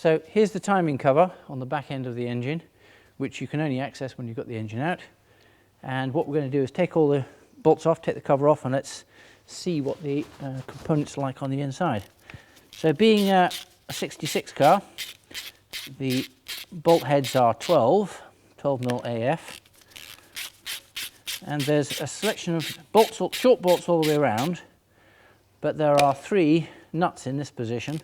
So here's the timing cover on the back end of the engine, which you can only access when you've got the engine out. And what we're going to do is take all the bolts off, take the cover off, and let's see what the components are like on the inside. So being a 66 car, the bolt heads are 12 mil AF, and there's a selection of bolts, short bolts all the way around, but there are 3 nuts in this position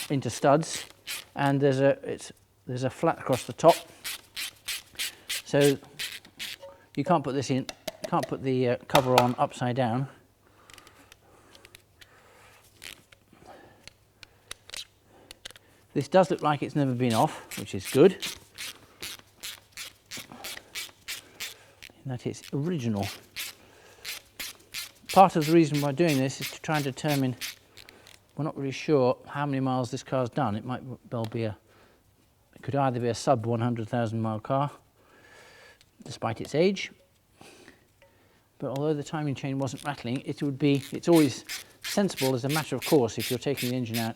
into studs, and there's a flat across the top, so you can't put this in, can't put the cover on upside down. This does look like it's never been off, which is good, and that it's original. Part of the reason why doing this is to try and determine, we're not really sure how many miles this car's done. It might well be it could either be a sub 100,000 mile car, despite its age. But although the timing chain wasn't rattling, it's always sensible as a matter of course, if you're taking the engine out,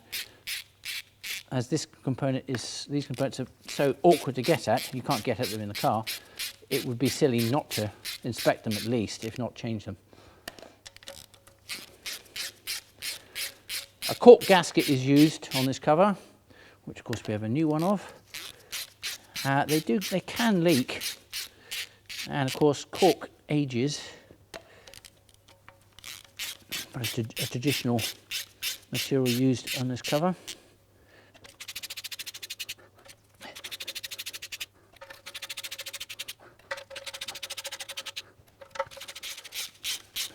as these components are so awkward to get at, you can't get at them in the car, it would be silly not to inspect them at least, if not change them. A cork gasket is used on this cover, which of course we have a new one of. They can leak, and of course cork ages, but it's a traditional material used on this cover.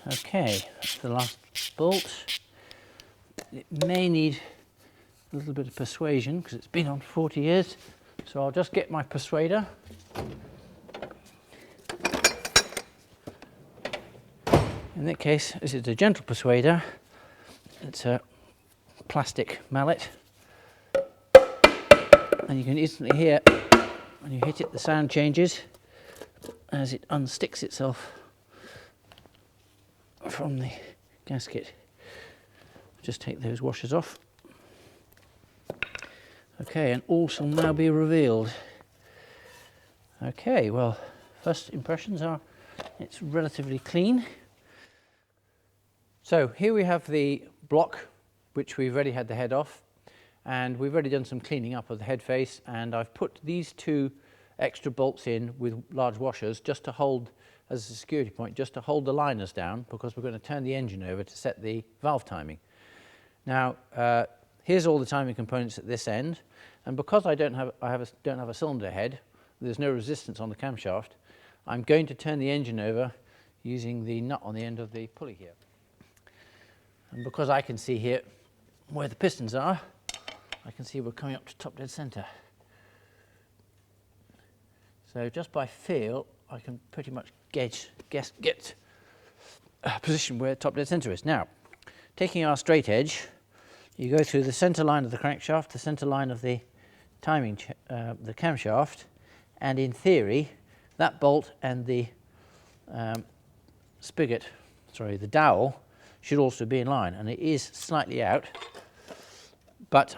Okay, that's the last bolt. It may need a little bit of persuasion because it's been on 40 years, so I'll just get my persuader. In that case, this is a gentle persuader. It's a plastic mallet, and you can instantly hear when you hit it, the sound changes as it unsticks itself from the gasket. Just take those washers off. Okay, and all shall now be revealed. Okay, well, first impressions are it's relatively clean. So here we have the block, which we've already had the head off, and we've already done some cleaning up of the head face, and I've put these 2 extra bolts in with large washers just to hold, as a security point, just to hold the liners down, because we're going to turn the engine over to set the valve timing. Now, here's all the timing components at this end, and because I don't have a cylinder head, there's no resistance on the camshaft, I'm going to turn the engine over using the nut on the end of the pulley here. And because I can see here where the pistons are, I can see we're coming up to top dead center. So just by feel, I can pretty much get a position where top dead center is. Now, taking our straight edge, you go through the center line of the crankshaft, the center line of the the camshaft, and in theory, that bolt and the the dowel should also be in line, and it is slightly out, but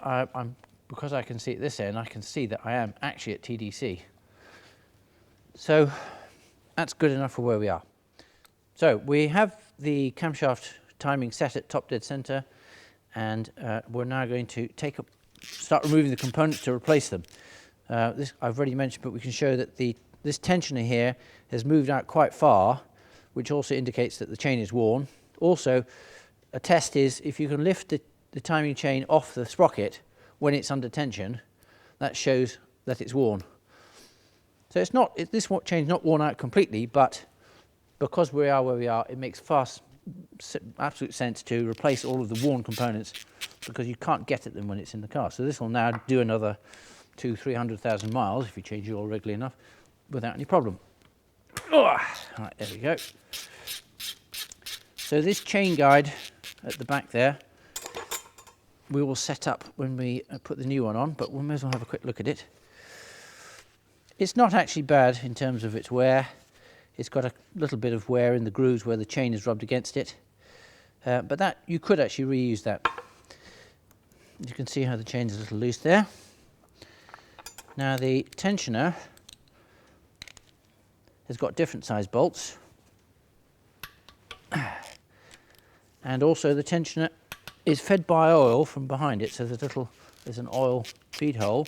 because I can see at this end, I can see that I am actually at TDC. So that's good enough for where we are. So we have the camshaft timing set at top dead center, and we're now going to start removing the components to replace them. This I've already mentioned, but we can show that this tensioner here has moved out quite far, which also indicates that the chain is worn. Also, a test is if you can lift the timing chain off the sprocket when it's under tension, that shows that it's worn. So this chain's not worn out completely, but because we are where we are, it makes absolute sense to replace all of the worn components, because you can't get at them when it's in the car. So this will now do another 200,000–300,000 miles if you change it all regularly enough without any problem. Right, there we go. So this chain guide at the back there, we will set up when we put the new one on, but we may as well have a quick look at it. It's not actually bad in terms of its wear. It's got a little bit of wear in the grooves where the chain is rubbed against it, but that you could actually reuse that. You can see how the chain is a little loose there. Now the tensioner has got different size bolts, and also the tensioner is fed by oil from behind it, so there's an oil feed hole,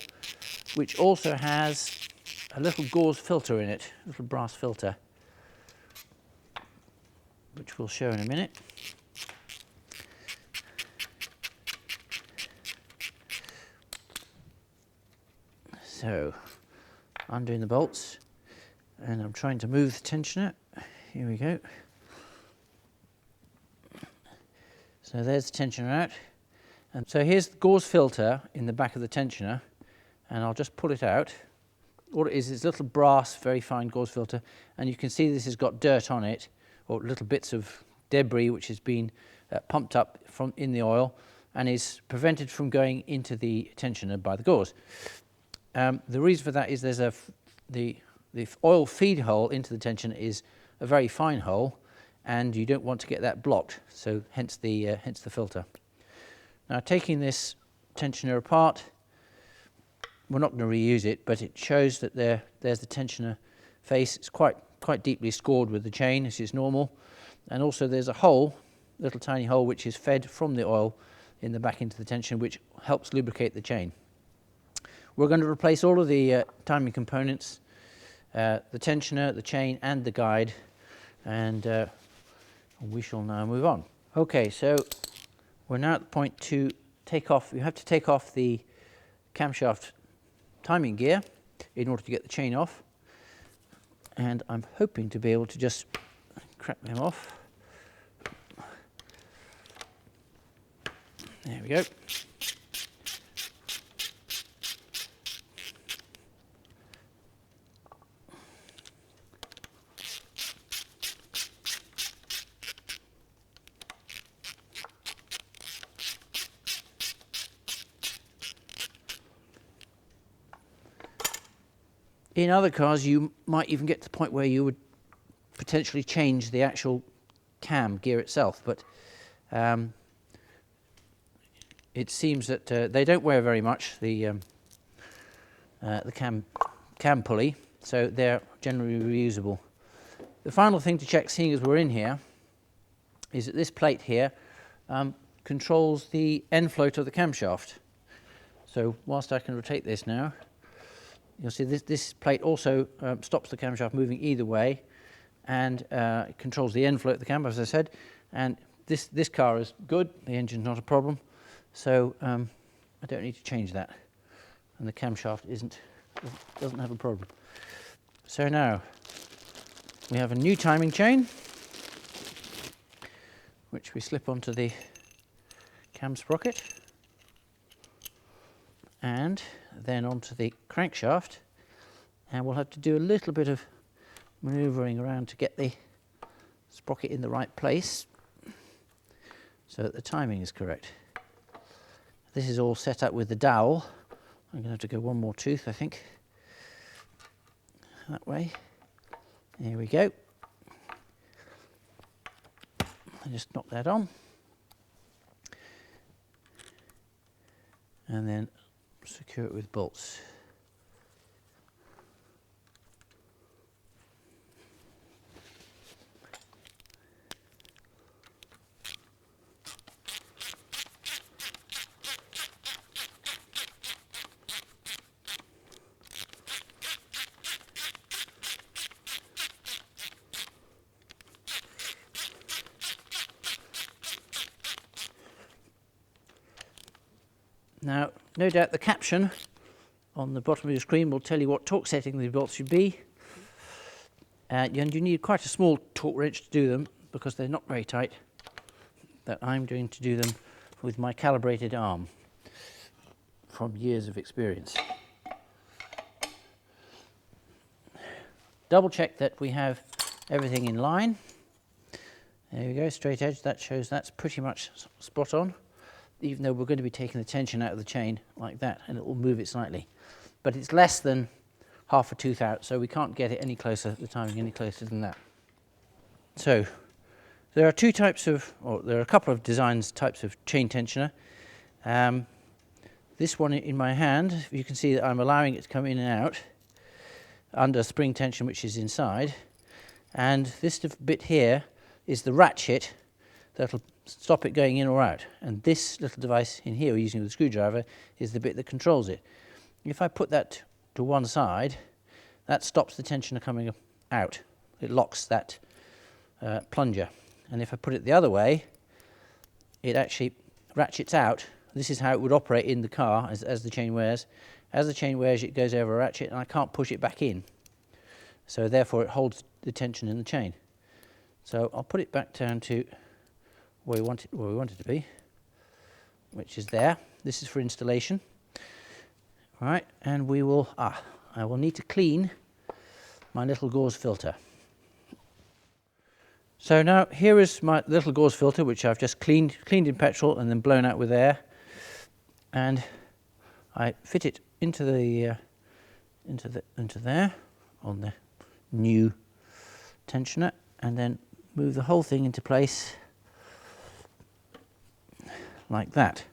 which also has a little gauze filter in it, a little brass filter, which we'll show in a minute. So, undoing the bolts, and I'm trying to move the tensioner. Here we go. So there's the tensioner out. And so here's the gauze filter in the back of the tensioner, and I'll just pull it out. All it is a little brass, very fine gauze filter, and you can see this has got dirt on it, or little bits of debris which has been pumped up from in the oil and is prevented from going into the tensioner by the gauze. The reason for that is there's the oil feed hole into the tensioner is a very fine hole, and you don't want to get that blocked, so hence the filter. Now, taking this tensioner apart, we're not going to reuse it, but it shows that there's the tensioner face. It's quite deeply scored with the chain, as is normal, and also there's a hole, little tiny hole, which is fed from the oil in the back into the tensioner, which helps lubricate the chain. We're going to replace all of the timing components, the tensioner, the chain, and the guide, and we shall now move on. Okay, so we're now at the point to take off. You have to take off the camshaft timing gear in order to get the chain off, and I'm hoping to be able to just crack them off. There we go. In other cars, you might even get to the point where you would potentially change the actual cam gear itself, but it seems that they don't wear very much, the cam pulley, so they're generally reusable. The final thing to check, seeing as we're in here, is that this plate here controls the end float of the camshaft. So whilst I can rotate this now, you'll see this plate also stops the camshaft moving either way, and it controls the end float of the cam, as I said. And this car is good, the engine's not a problem, so I don't need to change that. And the camshaft doesn't have a problem. So now we have a new timing chain, which we slip onto the cam sprocket, and then onto the crankshaft, and we'll have to do a little bit of manoeuvring around to get the sprocket in the right place so that the timing is correct. This is all set up with the dowel. I'm going to have to go one more tooth, I think, that way. There we go. I just knock that on, and then secure it with bolts. Now, no doubt the caption on the bottom of your screen will tell you what torque setting the bolts should be, and you need quite a small torque wrench to do them because they're not very tight, that I'm going to do them with my calibrated arm from years of experience. Double check that we have everything in line. There we go, straight edge, that shows that's pretty much spot on, even though we're going to be taking the tension out of the chain like that, and it will move it slightly. But it's less than half a tooth out, so we can't get it any closer, the timing any closer than that. So there are two types of, or there are a couple of types of chain tensioner. this one in my hand, you can see that I'm allowing it to come in and out under spring tension, which is inside. And this bit here is the ratchet that'll stop it going in or out. And this little device in here, using the screwdriver, is the bit that controls it. If I put that to one side, that stops the tensioner coming out. It locks that plunger. And if I put it the other way, it actually ratchets out. This is how it would operate in the car as the chain wears. As the chain wears, it goes over a ratchet, and I can't push it back in. So therefore, it holds the tension in the chain. So I'll put it back down to where we want it to be, which is there. This is for installation. All right, and we will. I will need to clean my little gauze filter. So now here is my little gauze filter, which I've just cleaned in petrol and then blown out with air, and I fit it into the into there on the new tensioner, and then move the whole thing into place like that.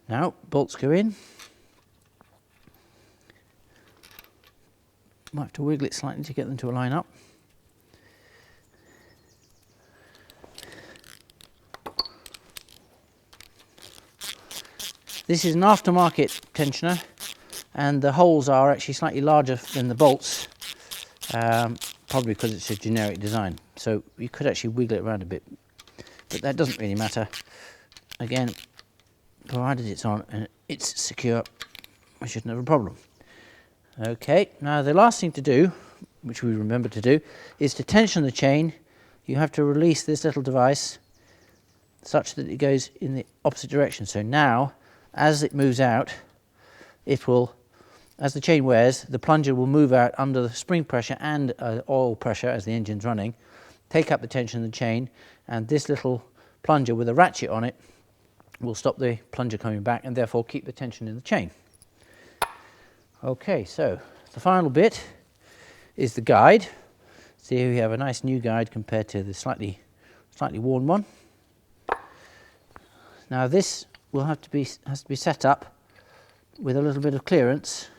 Now bolts go in. Might have to wiggle it slightly to get them to line up. This is an aftermarket tensioner, and the holes are actually slightly larger than the bolts, probably because it's a generic design. So you could actually wiggle it around a bit, but that doesn't really matter. Again, provided it's on and it's secure, we shouldn't have a problem. Okay, now the last thing to do, which we remember to do, is to tension the chain. You have to release this little device such that it goes in the opposite direction. So now, as it moves out, it will, as the chain wears, the plunger will move out under the spring pressure and oil pressure as the engine's running, take up the tension of the chain, and this little plunger with a ratchet on it will stop the plunger coming back and therefore keep the tension in the chain. Okay, so the final bit is the guide. See, here we have a nice new guide compared to the slightly worn one. Now this will has to be set up with a little bit of clearance.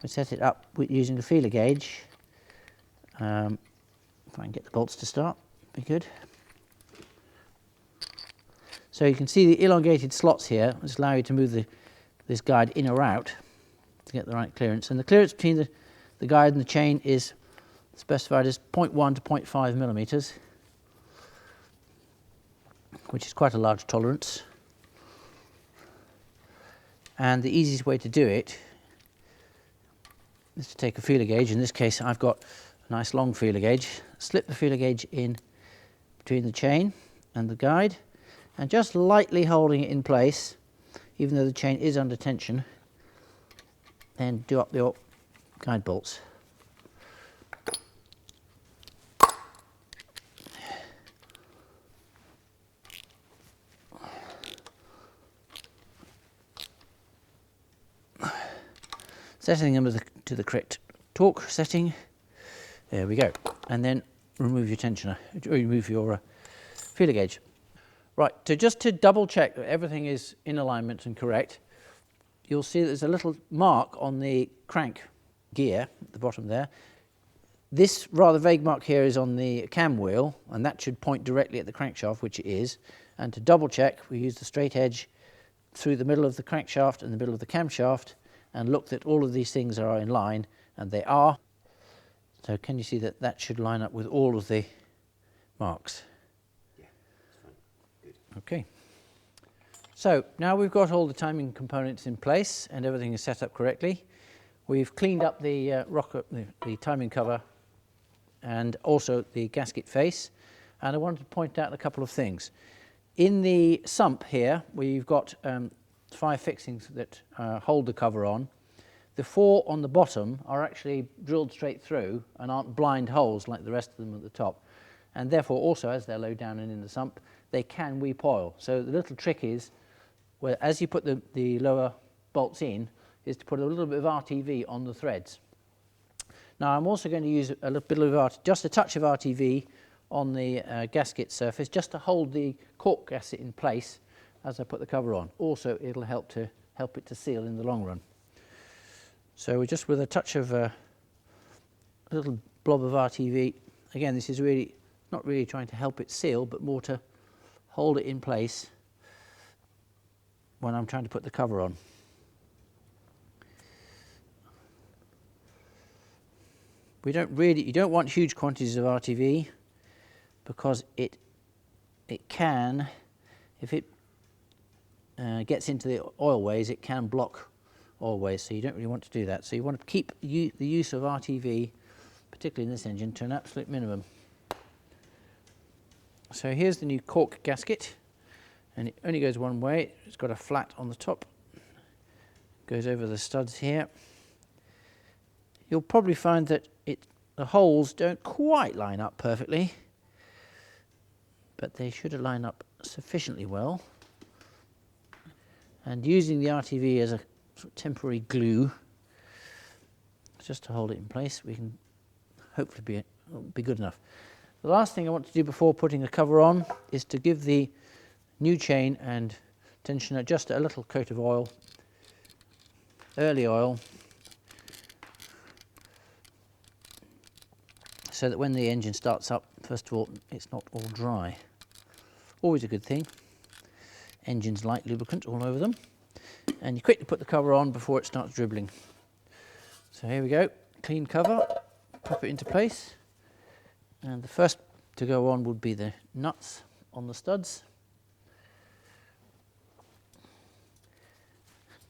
We set it up using a feeler gauge. If I can get the bolts to start, be good. So you can see the elongated slots here, which allow you to move this guide in or out to get the right clearance. And the clearance between the guide and the chain is specified as 0.1 to 0.5 millimeters, which is quite a large tolerance. And the easiest way to do it is to take a feeler gauge. In this case, I've got a nice long feeler gauge. Slip the feeler gauge in between the chain and the guide, and just lightly holding it in place, even though the chain is under tension, then do up your guide bolts. Setting them to the correct torque setting. There we go. And then remove your tensioner, remove your feeler gauge. Right, so just to double check that everything is in alignment and correct, you'll see there's a little mark on the crank gear at the bottom there. This rather vague mark here is on the cam wheel, and that should point directly at the crankshaft, which it is. And to double check, we use the straight edge through the middle of the crankshaft and the middle of the camshaft, and look that all of these things are in line, and they are. So can you see that that should line up with all of the marks? Yeah, that's fine. Good. Okay. So now we've got all the timing components in place and everything is set up correctly. We've cleaned up the the timing cover and also the gasket face, and I wanted to point out a couple of things. In the sump here, we've got 5 fixings that hold the cover on. The 4 on the bottom are actually drilled straight through and aren't blind holes like the rest of them at the top, and therefore also, as they're low down and in the sump, they can weep oil. So the little trick is, where as you put the lower bolts in, is to put a little bit of RTV on the threads. Now I'm also going to use a little bit of just a touch of RTV on the gasket surface, just to hold the cork gasket in place as I put the cover on. Also, it'll help it to seal in the long run. So we're just with a touch of a little blob of RTV. Again, this is really not really trying to help it seal, but more to hold it in place when I'm trying to put the cover on. You don't want huge quantities of RTV, because it can, if it gets into the oil ways, it can block oil ways, so you don't really want to do that. So you want to keep the use of RTV, particularly in this engine, to an absolute minimum. So here's the new cork gasket, and it only goes one way. It's got a flat on the top, goes over the studs here. You'll probably find that the holes don't quite line up perfectly, but they should line up sufficiently well. And using the RTV as a sort of temporary glue, just to hold it in place, we can hopefully be good enough. The last thing I want to do before putting the cover on is to give the new chain and tensioner just a little coat of oil, early oil, so that when the engine starts up, first of all, it's not all dry. Always a good thing. Engines like lubricant all over them. And you quickly put the cover on before it starts dribbling. So here we go, clean cover, pop it into place. And the first to go on would be the nuts on the studs.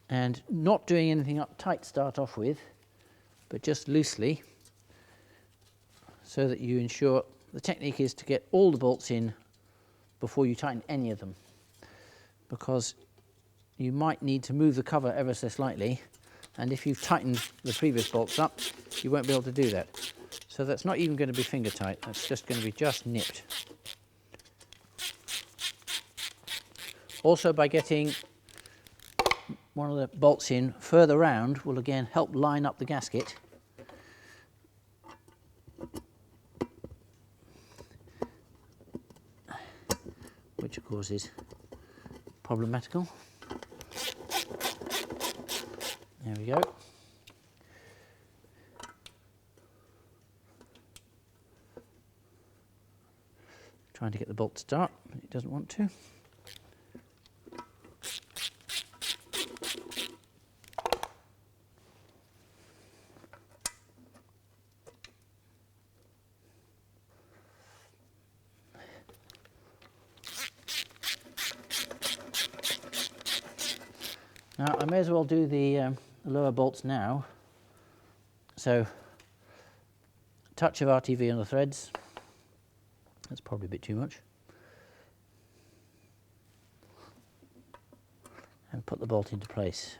And not doing anything uptight to start off with, but just loosely, so that you ensure the technique is to get all the bolts in before you tighten any of them, because you might need to move the cover ever so slightly, and if you've tightened the previous bolts up, you won't be able to do that. So that's not even going to be finger tight, that's just going to be just nipped. Also, by getting one of the bolts in further round will again help line up the gasket. Which of course is problematical. There we go. Trying to get the bolt to start, but it doesn't want to. Now I may as well do the lower bolts now. So a touch of RTV on the threads. That's probably a bit too much. And put the bolt into place.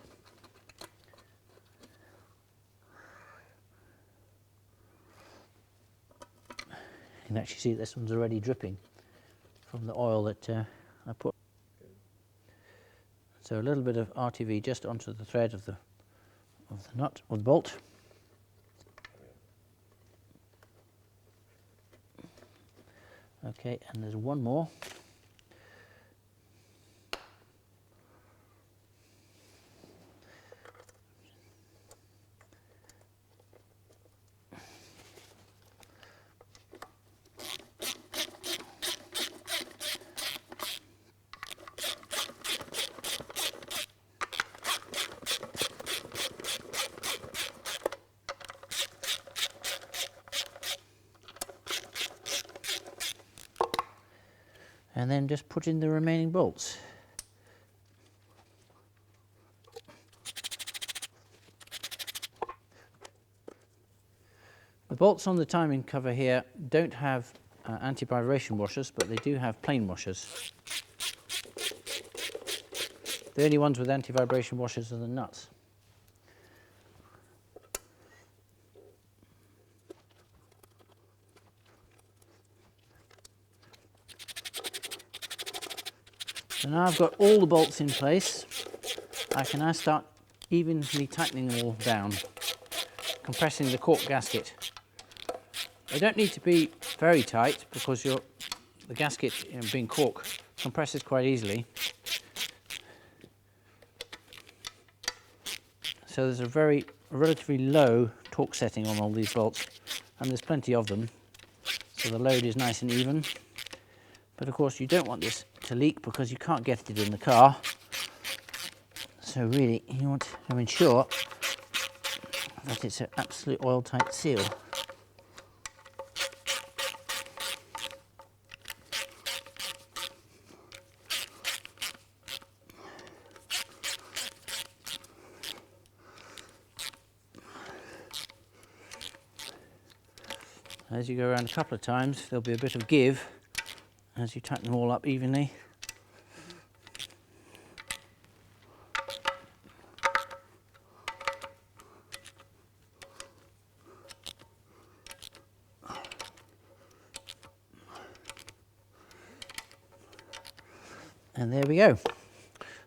You can actually see this one's already dripping from the oil that I put. So a little bit of RTV just onto the thread of the nut or the bolt. Okay, and there's one more. And then just put in the remaining bolts. The bolts on the timing cover here don't have anti-vibration washers, but they do have plain washers. The only ones with anti-vibration washers are the nuts. So now I've got all the bolts in place, I can now start evenly tightening them all down, compressing the cork gasket. They don't need to be very tight because the gasket, being cork, compresses quite easily. So there's a relatively low torque setting on all these bolts, and there's plenty of them, so the load is nice and even. But of course you don't want this to leak because you can't get it in the car. So really you want to ensure that it's an absolute oil-tight seal. As you go around a couple of times, there'll be a bit of give as you tighten them all up evenly. And there we go.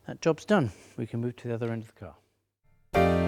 That job's done. We can move to the other end of the car.